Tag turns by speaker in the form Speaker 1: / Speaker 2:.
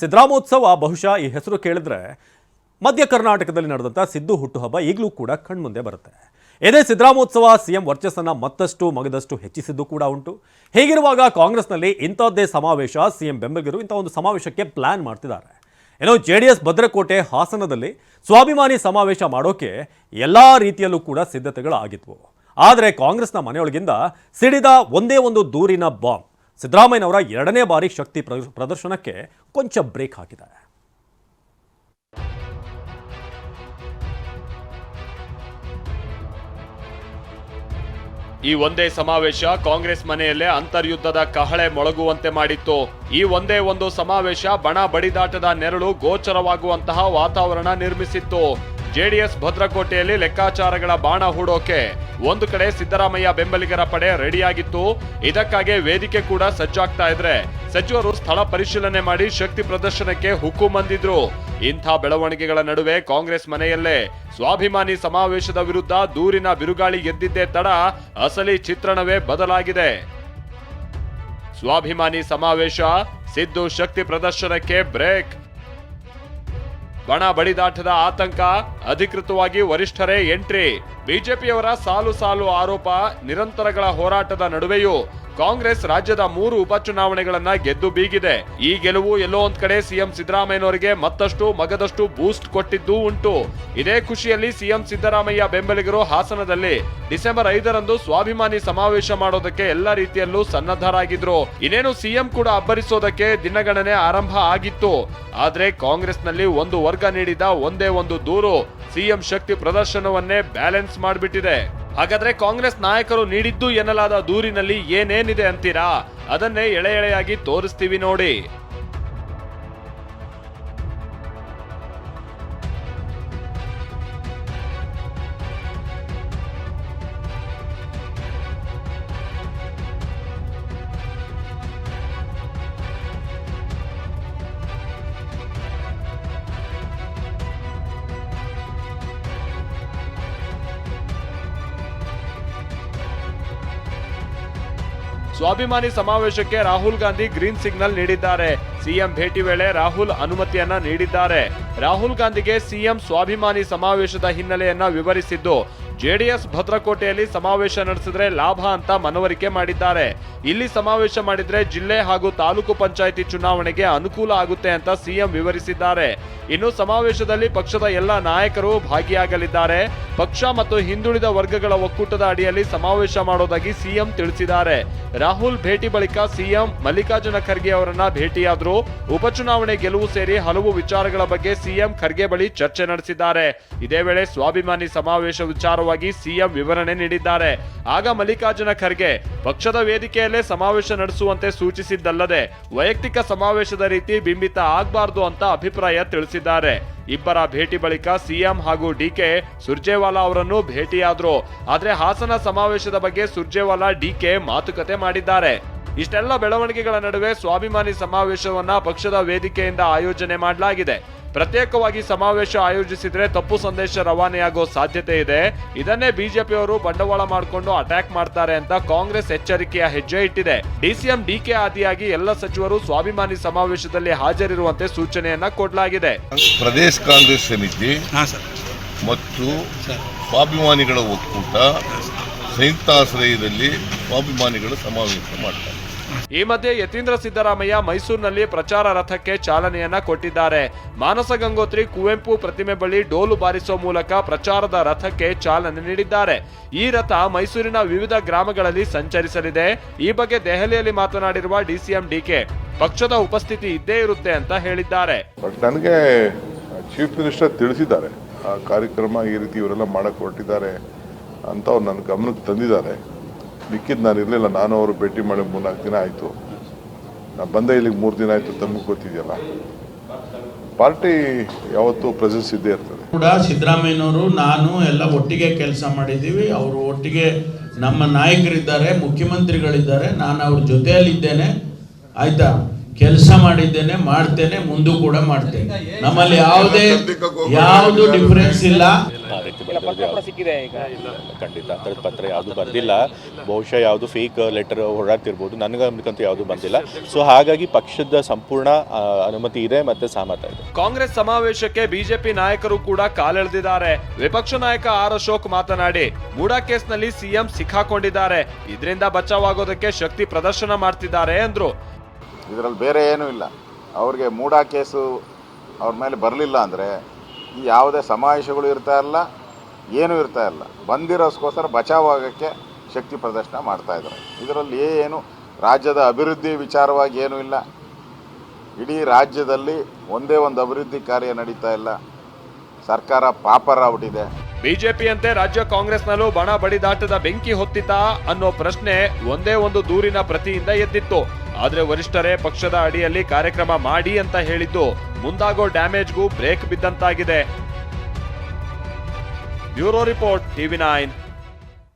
Speaker 1: ಸಿದ್ದರಾಮೋತ್ಸವ ಬಹುಶಃ ಈ ಹೆಸರು ಕೇಳಿದ್ರೆ ಮಧ್ಯ ಕರ್ನಾಟಕದಲ್ಲಿ ನಡೆದಂಥ ಸಿದ್ದು ಹುಟ್ಟುಹಬ್ಬ ಈಗಲೂ ಕೂಡ ಕಣ್ಮುಂದೆ ಬರುತ್ತೆ. ಇದೇ ಸಿದ್ದರಾಮೋತ್ಸವ ಸಿಎಂ ವರ್ಚಸ್ಸನ್ನು ಮತ್ತಷ್ಟು ಮಗದಷ್ಟು ಹೆಚ್ಚಿಸಿದ್ದು ಕೂಡ ಉಂಟು. ಹೀಗಿರುವಾಗ ಕಾಂಗ್ರೆಸ್ನಲ್ಲಿ ಇಂಥದ್ದೇ ಸಮಾವೇಶ ಸಿಎಂ ಬೆಂಬಲಿಗರು ಇಂಥ ಒಂದು ಸಮಾವೇಶಕ್ಕೆ ಪ್ಲಾನ್ ಮಾಡ್ತಿದ್ದಾರೆ. ಏನೋ JDS ಭದ್ರಕೋಟೆ ಹಾಸನದಲ್ಲಿ ಸ್ವಾಭಿಮಾನಿ ಸಮಾವೇಶ ಮಾಡೋಕೆ ಎಲ್ಲ ರೀತಿಯಲ್ಲೂ ಕೂಡ ಸಿದ್ಧತೆಗಳು ಆಗಿದ್ವು. ಆದರೆ ಕಾಂಗ್ರೆಸ್ನ ಮನೆಯೊಳಗಿಂದ ಸಿಡಿದ ಒಂದೇ ಒಂದು ದೂರಿನ ಬಾಂಬ್ ಸಿದ್ದರಾಮಯ್ಯನವರ ಎರಡನೇ ಬಾರಿ ಶಕ್ತಿ ಪ್ರದರ್ಶನಕ್ಕೆ ಕೊಂಚ ಬ್ರೇಕ್ ಹಾಕಿದೆ.
Speaker 2: ಈ ಒಂದೇ ಸಮಾವೇಶ ಕಾಂಗ್ರೆಸ್ ಮನೆಯಲ್ಲೇ ಅಂತರ್ಯುದ್ಧದ ಕಹಳೆ ಮೊಳಗುವಂತೆ ಮಾಡಿತ್ತು. ಈ ಒಂದೇ ಒಂದು ಸಮಾವೇಶ ಬಣ ಬಡಿದಾಟದ ನೆರಳು ಗೋಚರವಾಗುವಂತಹ ವಾತಾವರಣ ನಿರ್ಮಿಸಿತ್ತು. JDS ಭದ್ರಕೋಟೆಯಲ್ಲಿ ಲೆಕ್ಕಾಚಾರಗಳ ಬಾಣ ಹೂಡೋಕೆ ಒಂದು ಕಡೆ ಸಿದ್ದರಾಮಯ್ಯ ಬೆಂಬಲಿಗರ ಪಡೆ ರೆಡಿಯಾಗಿತ್ತು. ಇದಕ್ಕಾಗಿ ವೇದಿಕೆ ಕೂಡ ಸಜ್ಜಾಗ್ತಾ ಇದ್ರೆ ಸಚಿವರು ಸ್ಥಳ ಪರಿಶೀಲನೆ ಮಾಡಿ ಶಕ್ತಿ ಪ್ರದರ್ಶನಕ್ಕೆ ಹುಕ್ಕು ಬಂದಿದ್ರು. ಇಂಥ ಬೆಳವಣಿಗೆಗಳ ನಡುವೆ ಕಾಂಗ್ರೆಸ್ ಮನೆಯಲ್ಲೇ ಸ್ವಾಭಿಮಾನಿ ಸಮಾವೇಶದ ವಿರುದ್ಧ ದೂರಿನ ಬಿರುಗಾಳಿ ಎದ್ದಿದ್ದೇ ತಡ ಅಸಲಿ ಚಿತ್ರಣವೇ ಬದಲಾಗಿದೆ. ಸ್ವಾಭಿಮಾನಿ ಸಮಾವೇಶ, ಸಿದ್ದು ಶಕ್ತಿ ಪ್ರದರ್ಶನಕ್ಕೆ ಬ್ರೇಕ್. ಬಣ ಬಡಿದಾಟದ ಆತಂಕ, ಅಧಿಕೃತವಾಗಿ ವರಿಷ್ಠರೇ ಎಂಟ್ರಿ. ಬಿಜೆಪಿಯವರ ಸಾಲು ಸಾಲು ಆರೋಪ, ನಿರಂತರಗಳ ಹೋರಾಟದ ನಡುವೆಯೂ ಕಾಂಗ್ರೆಸ್ ರಾಜ್ಯದ 3 ಉಪಚುನಾವಣೆಗಳನ್ನ ಗೆದ್ದು ಬೀಗಿದೆ. ಈ ಗೆಲುವು ಎಲ್ಲೋ ಒಂದ್ ಕಡೆ ಸಿಎಂ ಸಿದ್ದರಾಮಯ್ಯನವರಿಗೆ ಮತ್ತಷ್ಟು ಮಗದಷ್ಟು ಬೂಸ್ಟ್ ಕೊಟ್ಟಿದ್ದೂ ಉಂಟು. ಇದೇ ಖುಷಿಯಲ್ಲಿ ಸಿಎಂ ಸಿದ್ದರಾಮಯ್ಯ ಬೆಂಬಲಿಗರು ಹಾಸನದಲ್ಲಿ ಡಿಸೆಂಬರ್ 5ರಂದು ಸ್ವಾಭಿಮಾನಿ ಸಮಾವೇಶ ಮಾಡೋದಕ್ಕೆ ಎಲ್ಲ ರೀತಿಯಲ್ಲೂ ಸನ್ನದ್ಧರಾಗಿದ್ರು. ಇನ್ನೇನು ಸಿಎಂ ಕೂಡ ಅಬ್ಬರಿಸೋದಕ್ಕೆ ದಿನಗಣನೆ ಆರಂಭ ಆಗಿತ್ತು. ಆದ್ರೆ ಕಾಂಗ್ರೆಸ್ನಲ್ಲಿ ಒಂದು ವರ್ಗ ನೀಡಿದ ಒಂದೇ ಒಂದು ದೂರು ಸಿಎಂ ಶಕ್ತಿ ಪ್ರದರ್ಶನವನ್ನೇ ಬ್ಯಾಲೆನ್ಸ್ ಮಾಡಿಬಿಟ್ಟಿದೆ. ಹಾಗಾದ್ರೆ ಕಾಂಗ್ರೆಸ್ ನಾಯಕರು ನೀಡಿದ್ದು ಎನ್ನಲಾದ ದೂರಿನಲ್ಲಿ ಏನೇನಿದೆ ಅಂತೀರಾ? ಅದನ್ನೇ ಎಳೆ ಎಳೆಯಾಗಿ ತೋರಿಸ್ತೀವಿ ನೋಡಿ. ಸ್ವಾಭಿಮಾನಿ ಸಮಾವೇಶಕ್ಕೆ ರಾಹುಲ್ ಗಾಂಧಿ ಗ್ರೀನ್ ಸಿಗ್ನಲ್ ನೀಡಿದ್ದಾರೆ. ಸಿಎಂ ಭೇಟಿ ವೇಳೆ ರಾಹುಲ್ ಅನುಮತಿಯನ್ನ ನೀಡಿದ್ದಾರೆ. ರಾಹುಲ್ ಗಾಂಧಿಗೆ ಸಿಎಂ ಸ್ವಾಭಿಮಾನಿ ಸಮಾವೇಶದ ಹಿನ್ನೆಲೆಯನ್ನ ವಿವರಿಸಿದ್ದು, JDS ಭದ್ರಕೋಟೆಯಲ್ಲಿ ಸಮಾವೇಶ ನಡೆಸಿದ್ರೆ ಲಾಭ ಅಂತ ಮನವರಿಕೆ ಮಾಡಿದ್ದಾರೆ. ಇಲ್ಲಿ ಸಮಾವೇಶ ಮಾಡಿದ್ರೆ ಜಿಲ್ಲೆ ಹಾಗೂ ತಾಲೂಕು ಪಂಚಾಯಿತಿ ಚುನಾವಣೆಗೆ ಅನುಕೂಲ ಆಗುತ್ತೆ ಅಂತ ಸಿಎಂ ವಿವರಿಸಿದ್ದಾರೆ. ಇನ್ನು ಸಮಾವೇಶದಲ್ಲಿ ಪಕ್ಷದ ಎಲ್ಲ ನಾಯಕರು ಭಾಗಿಯಾಗಲಿದ್ದಾರೆ. ಪಕ್ಷ ಮತ್ತು ಹಿಂದುಳಿದ ವರ್ಗಗಳ ಒಕ್ಕೂಟದ ಅಡಿಯಲ್ಲಿ ಸಮಾವೇಶ ಮಾಡೋದಾಗಿ ಸಿಎಂ ತಿಳಿಸಿದ್ದಾರೆ. ರಾಹುಲ್ ಭೇಟಿ ಬಳಿಕ ಸಿಎಂ ಮಲ್ಲಿಕಾರ್ಜುನ ಖರ್ಗೆ ಅವರನ್ನ ಭೇಟಿಯಾದ್ರು. ಉಪಚುನಾವಣೆ ಗೆಲುವು ಸೇರಿ ಹಲವು ವಿಚಾರಗಳ ಬಗ್ಗೆ ಸಿಎಂ ಖರ್ಗೆ ಬಳಿ ಚರ್ಚೆ ನಡೆಸಿದ್ದಾರೆ. ಇದೇ ವೇಳೆ ಸ್ವಾಭಿಮಾನಿ ಸಮಾವೇಶ ವಿಚಾರವಾಗಿ ಸಿಎಂ ವಿವರಣೆ ನೀಡಿದ್ದಾರೆ. ಆಗ ಮಲ್ಲಿಕಾರ್ಜುನ ಖರ್ಗೆ ಪಕ್ಷದ ವೇದಿಕೆಯಲ್ಲೇ ಸಮಾವೇಶ ನಡೆಸುವಂತೆ ಸೂಚಿಸಿದ್ದಲ್ಲದೆ ವೈಯಕ್ತಿಕ ಸಮಾವೇಶದ ರೀತಿ ಬಿಂಬಿತ ಆಗಬಾರದು ಅಂತ ಅಭಿಪ್ರಾಯ ತಿಳಿಸಿದ್ದಾರೆ. ಇಬ್ಬರ ಭೇಟಿ ಬಳಿಕ ಸಿಎಂ ಹಾಗೂ DK ಸುರ್ಜೇವಾಲಾ ಅವರನ್ನು ಭೇಟಿಯಾದ್ರು. ಆದ್ರೆ ಹಾಸನ ಸಮಾವೇಶದ ಬಗ್ಗೆ ಸುರ್ಜೇವಾಲಾ DK ಮಾತುಕತೆ ಮಾಡಿದ್ದಾರೆ. ಇಷ್ಟೆಲ್ಲ ಬೆಳವಣಿಗೆಗಳ ನಡುವೆ ಸ್ವಾಭಿಮಾನಿ ಸಮಾವೇಶವನ್ನ ಪಕ್ಷದ ವೇದಿಕೆಯಿಂದ ಆಯೋಜನೆ ಮಾಡಲಾಗಿದೆ. ಪ್ರತ್ಯೇಕವಾಗಿ ಸಮಾವೇಶ ಆಯೋಜಿಸಿದ್ರೆ ತಪ್ಪು ಸಂದೇಶ ರವಾನೆಯಾಗೋ ಸಾಧ್ಯತೆ ಇದೆ. ಇದನ್ನೇ ಬಿಜೆಪಿಯವರು ಬಂಡವಾಳ ಮಾಡಿಕೊಂಡು ಅಟ್ಯಾಕ್ ಮಾಡ್ತಾರೆ ಅಂತ ಕಾಂಗ್ರೆಸ್ ಎಚ್ಚರಿಕೆಯ ಹೆಜ್ಜೆ ಇಟ್ಟಿದೆ. DCM DK ಆದಿಯಾಗಿ ಎಲ್ಲ ಸಚಿವರು ಸ್ವಾಭಿಮಾನಿ ಸಮಾವೇಶದಲ್ಲಿ ಹಾಜರಿರುವಂತೆ ಸೂಚನೆಯನ್ನ ಕೊಡಲಾಗಿದೆ.
Speaker 3: ಪ್ರದೇಶ ಕಾಂಗ್ರೆಸ್ ಸಮಿತಿ ಮತ್ತು ಸ್ವಾಭಿಮಾನಿಗಳ ಒಕ್ಕೂಟ ಸಂಯುಕ್ತಾಶ್ರಯದಲ್ಲಿ ಸ್ವಾಭಿಮಾನಿಗಳ ಸಮಾವೇಶ ಮಾಡ್ತಾರೆ.
Speaker 2: ಈ ಮಧ್ಯೆ ಯತೀಂದ್ರ ಸಿದ್ದರಾಮಯ್ಯ ಮೈಸೂರಿನಲ್ಲಿ ಪ್ರಚಾರ ರಥಕ್ಕೆ ಚಾಲನೆಯನ್ನ ಕೊಟ್ಟಿದ್ದಾರೆ. ಮಾನಸ ಗಂಗೋತ್ರಿ ಕುವೆಂಪು ಪ್ರತಿಮೆ ಬಳಿ ಡೋಲು ಬಾರಿಸೋ ಮೂಲಕ ಪ್ರಚಾರದ ರಥಕ್ಕೆ ಚಾಲನೆ ನೀಡಿದ್ದಾರೆ. ಈ ರಥ ಮೈಸೂರಿನ ವಿವಿಧ ಗ್ರಾಮಗಳಲ್ಲಿ ಸಂಚರಿಸಲಿದೆ. ಈ ಬಗ್ಗೆ ದೆಹಲಿಯಲ್ಲಿ ಮಾತನಾಡಿರುವ DCM DK ಪಕ್ಷದ ಉಪಸ್ಥಿತಿ ಇದ್ದೇ ಇರುತ್ತೆ ಅಂತ ಹೇಳಿದ್ದಾರೆ.
Speaker 4: ನನಗೆ ಚೀಫ್ ಮಿನಿಸ್ಟರ್ ತಿಳಿಸಿದ್ದಾರೆ, ಆ ಕಾರ್ಯಕ್ರಮ ಈ ರೀತಿ ಇವರೆಲ್ಲ ಮಾಡಕ್ಕೆ ಹೊರಟಿದ್ದಾರೆ ಅಂತ ಅವ್ರು ನನ್ನ ಗಮನಕ್ಕೆ ತಂದಿದ್ದಾರೆ. ಮಿಕ್ಕಿದ್ದು ನಾನು ಇರಲಿಲ್ಲ, ನಾನು ಅವರು ಭೇಟಿ ಮಾಡಿ 3-4 ದಿನ ಆಯಿತು. ನಾನು ಬಂದೆ ಇಲ್ಲಿಗೆ 3 ದಿನ ಆಯಿತು. ತಮಗೆ ಗೊತ್ತಿದೆಯಲ್ಲ, ಪಾರ್ಟಿ ಯಾವತ್ತೂ ಪ್ರೆಸೆನ್ಸ್ ಇದ್ದೇ ಇರ್ತದೆ.
Speaker 5: ಕೂಡ ಸಿದ್ದರಾಮಯ್ಯನವರು ನಾನು ಎಲ್ಲ ಒಟ್ಟಿಗೆ ಕೆಲಸ ಮಾಡಿದ್ದೀವಿ. ಅವರು ಒಟ್ಟಿಗೆ ನಮ್ಮ ನಾಯಕರಿದ್ದಾರೆ, ಮುಖ್ಯಮಂತ್ರಿಗಳಿದ್ದಾರೆ, ನಾನು ಅವ್ರ ಜೊತೆಯಲ್ಲಿದ್ದೇನೆ. ಆಯ್ತಾ, ಕೆಲಸ ಮಾಡಿದ್ದೇನೆ, ಮಾಡ್ತೇನೆ, ಮುಂದೂ ಕೂಡ ಮಾಡ್ತೇನೆ. ನಮ್ಮಲ್ಲಿ ಯಾವುದು ಡಿಫರೆನ್ಸ್ ಇಲ್ಲ.
Speaker 6: ಖಂಡಿತ ಆ ಥರದ ಪತ್ರ ಯಾವುದು ಬಂದಿಲ್ಲ. ಬಹುಶಃ ಯಾವುದು ಫೇಕ್ ಲೆಟರ್ ಹೊರಡ್ತಿರ್ಬೋದು, ನನಗಂತೂ ಯಾವುದು ಬಂದಿಲ್ಲ. ಸೊ ಹಾಗಾಗಿ ಪಕ್ಷದ ಸಂಪೂರ್ಣ ಅನುಮತಿ ಇದೆ ಮತ್ತೆ ಸಹಮತ ಇದೆ.
Speaker 2: ಕಾಂಗ್ರೆಸ್ ಸಮಾವೇಶಕ್ಕೆ ಬಿಜೆಪಿ ನಾಯಕರು ಕೂಡ ಕಾಲೆಳೆದಿದ್ದಾರೆ. ವಿಪಕ್ಷ ನಾಯಕ ಆರ್ ಅಶೋಕ್ ಮಾತನಾಡಿ, ಮೂಡಾ ಕೇಸ್ನಲ್ಲಿ ಸಿಎಂ ಸಿಕ್ಕಾಕೊಂಡಿದ್ದಾರೆ, ಇದರಿಂದ ಬಚಾವಾಗೋದಕ್ಕೆ ಶಕ್ತಿ ಪ್ರದರ್ಶನ ಮಾಡ್ತಿದ್ದಾರೆ ಅಂದ್ರು.
Speaker 7: ಇದರಲ್ಲಿ ಬೇರೆ ಏನೂ ಇಲ್ಲ. ಅವ್ರಿಗೆ ಮೂಡಾ ಕೇಸು ಅವ್ರ ಮೇಲೆ ಬರಲಿಲ್ಲ ಅಂದರೆ ಯಾವುದೇ ಸಮಾವೇಶಗಳು ಇರ್ತಾ ಇಲ್ಲ, ಏನೂ ಇರ್ತಾ ಇಲ್ಲ. ಬಂದಿರೋಸ್ಕೋಸ್ಕರ ಬಚಾವಾಗೋಕ್ಕೆ ಶಕ್ತಿ ಪ್ರದರ್ಶನ ಮಾಡ್ತಾಯಿದ್ದಾರೆ. ಇದರಲ್ಲಿ ಏನು ರಾಜ್ಯದ ಅಭಿವೃದ್ಧಿ ವಿಚಾರವಾಗಿ ಏನೂ ಇಲ್ಲ. ಇಡೀ ರಾಜ್ಯದಲ್ಲಿ ಒಂದೇ ಒಂದು ಅಭಿವೃದ್ಧಿ ಕಾರ್ಯ ನಡೀತಾ ಇಲ್ಲ. ಸರ್ಕಾರ ಪಾಪರ್ ಆಗ್ಬಿಟ್ಟಿದೆ.
Speaker 2: ಬಿಜೆಪಿಯಂತೆ ರಾಜ್ಯ ಕಾಂಗ್ರೆಸ್ನಲ್ಲೂ ಬಣ ಬಡಿದಾಟದ ಬೆಂಕಿ ಹೊತ್ತಿತಾ ಅನ್ನೋ ಪ್ರಶ್ನೆ ಒಂದೇ ಒಂದು ದೂರಿನ ಪ್ರತಿಯಿಂದ ಎದ್ದಿತ್ತು. ಆದ್ರೆ ವರಿಷ್ಠರೇ ಪಕ್ಷದ ಅಡಿಯಲ್ಲಿ ಕಾರ್ಯಕ್ರಮ ಮಾಡಿ ಅಂತ ಹೇಳಿದ್ದು ಮುಂದಾಗೋ ಡ್ಯಾಮೇಜ್ಗೂ ಬ್ರೇಕ್ ಬಿದ್ದಂತಾಗಿದೆ. Bureau report, TV9.